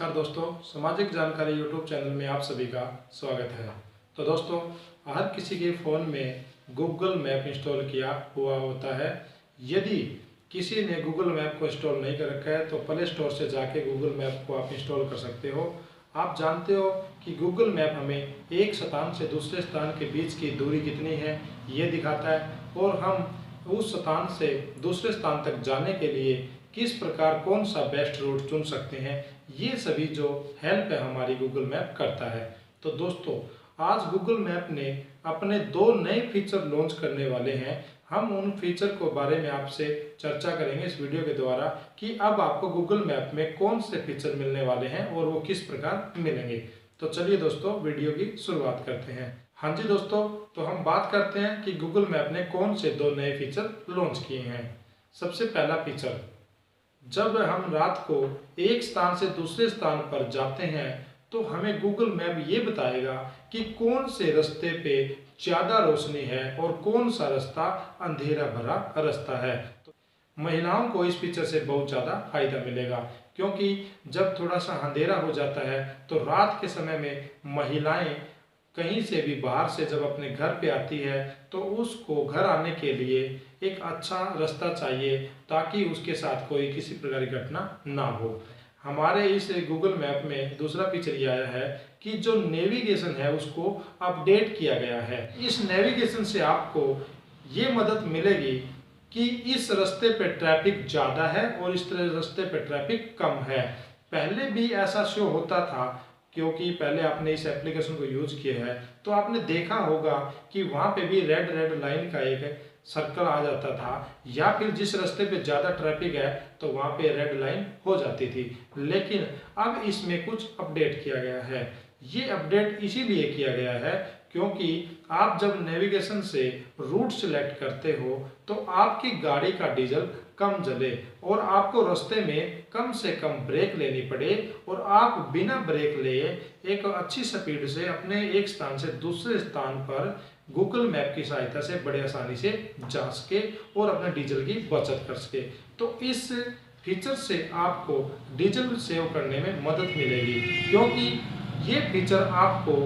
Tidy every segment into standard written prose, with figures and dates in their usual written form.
नमस्कार दोस्तों, सामाजिक जानकारी यूट्यूब चैनल में आप सभी का स्वागत है। तो दोस्तों, हर किसी के फ़ोन में गूगल मैप इंस्टॉल किया हुआ होता है। यदि किसी ने गूगल मैप को इंस्टॉल नहीं कर रखा है तो प्ले स्टोर से जाके गूगल मैप को आप इंस्टॉल कर सकते हो। आप जानते हो कि गूगल मैप हमें एक स्थान से दूसरे स्थान के बीच की दूरी कितनी है ये दिखाता है, और हम उस स्थान से दूसरे स्थान तक जाने के लिए किस प्रकार कौन सा बेस्ट रूट चुन सकते हैं, ये सभी जो हेल्प है हमारी गूगल मैप करता है। तो दोस्तों, आज गूगल मैप ने अपने 2 नए फीचर लॉन्च करने वाले हैं। हम उन फीचर को बारे में आपसे चर्चा करेंगे इस वीडियो के द्वारा कि अब आपको गूगल मैप में कौन से फीचर मिलने वाले हैं और वो किस प्रकार मिलेंगे। तो चलिए दोस्तों, वीडियो की शुरुआत करते हैं। हाँ जी दोस्तों, तो हम बात करते हैं कि गूगल मैप ने कौन से 2 नए फीचर लॉन्च किए हैं। सबसे पहला फीचर, जब हम रात को एक स्थान से दूसरे स्थान पर जाते हैं तो हमें गूगल मैप ये बताएगा कि कौन से रास्ते पे ज़्यादा रोशनी है और कौन सा रास्ता अंधेरा भरा रास्ता है। तो महिलाओं को इस फीचर से बहुत ज़्यादा फायदा मिलेगा, क्योंकि जब थोड़ा सा अंधेरा हो जाता है तो रात के समय में महिलाएं कहीं से भी बाहर से जब अपने घर पे आती है तो उसको घर आने के लिए एक अच्छा रास्ता चाहिए, ताकि उसके साथ कोई किसी प्रकार की घटना ना हो। हमारे इस गूगल मैप में दूसरा फीचर ये आया है कि जो नेविगेशन है उसको अपडेट किया गया है। इस नेविगेशन से आपको ये मदद मिलेगी कि इस रास्ते पे ट्रैफिक ज़्यादा है और इस रास्ते पे ट्रैफिक कम है। पहले भी ऐसा शो होता था, क्योंकि पहले आपने इस एप्लीकेशन को यूज किया है तो आपने देखा होगा कि वहाँ पे भी रेड रेड लाइन का एक सर्कल आ जाता था, या फिर जिस रास्ते पे ज़्यादा ट्रैफिक है तो वहाँ पे रेड लाइन हो जाती थी। लेकिन अब इसमें कुछ अपडेट किया गया है। ये अपडेट इसीलिए किया गया है क्योंकि आप जब नेविगेशन से रूट सिलेक्ट करते हो तो आपकी गाड़ी का डीजल कम जले और आपको रास्ते में कम से कम ब्रेक लेनी पड़े, और आप बिना ब्रेक लिए एक अच्छी स्पीड से अपने एक स्थान से दूसरे स्थान पर गूगल मैप की सहायता से बड़े आसानी से जा सके और अपने डीजल की बचत कर सके। तो इस फीचर से आपको डीजल सेव करने में मदद मिलेगी, क्योंकि ये फीचर आपको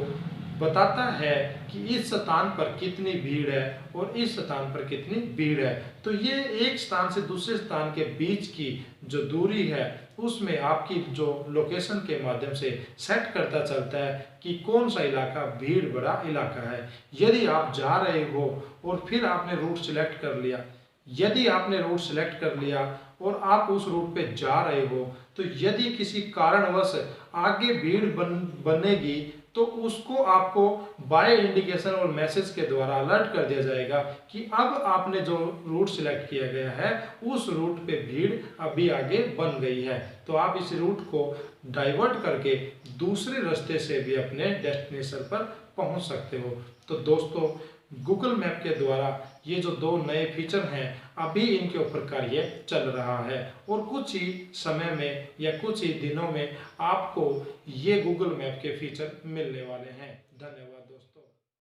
बताता है कि इस स्थान पर कितनी भीड़ है और इस स्थान पर कितनी भीड़ है। तो ये एक स्थान से दूसरे स्थान के बीच की जो दूरी है उसमें आपकी जो लोकेशन के माध्यम से सेट करता चलता है कि कौन सा इलाका भीड़ भरा इलाका है। यदि आप जा रहे हो और फिर आपने रूट सिलेक्ट कर लिया, यदि आपने रूट सिलेक्ट कर लिया और आप उस रूट पे जा रहे हो, तो यदि किसी कारणवश आगे भीड़ बनेगी तो उसको आपको बाय इंडिकेशन और मैसेज के द्वारा अलर्ट कर दिया जाएगा कि अब आपने जो रूट सिलेक्ट किया गया है उस रूट पे भीड़ अभी आगे बन गई है। तो आप इस रूट को डाइवर्ट करके दूसरे रास्ते से भी अपने डेस्टिनेशन पर पहुंच सकते हो। तो दोस्तों, गूगल मैप के द्वारा ये जो 2 नए फीचर हैं अभी इनके ऊपर कार्य चल रहा है, और कुछ ही समय में या कुछ ही दिनों में आपको ये गूगल मैप के फीचर मिलने वाले हैं। धन्यवाद।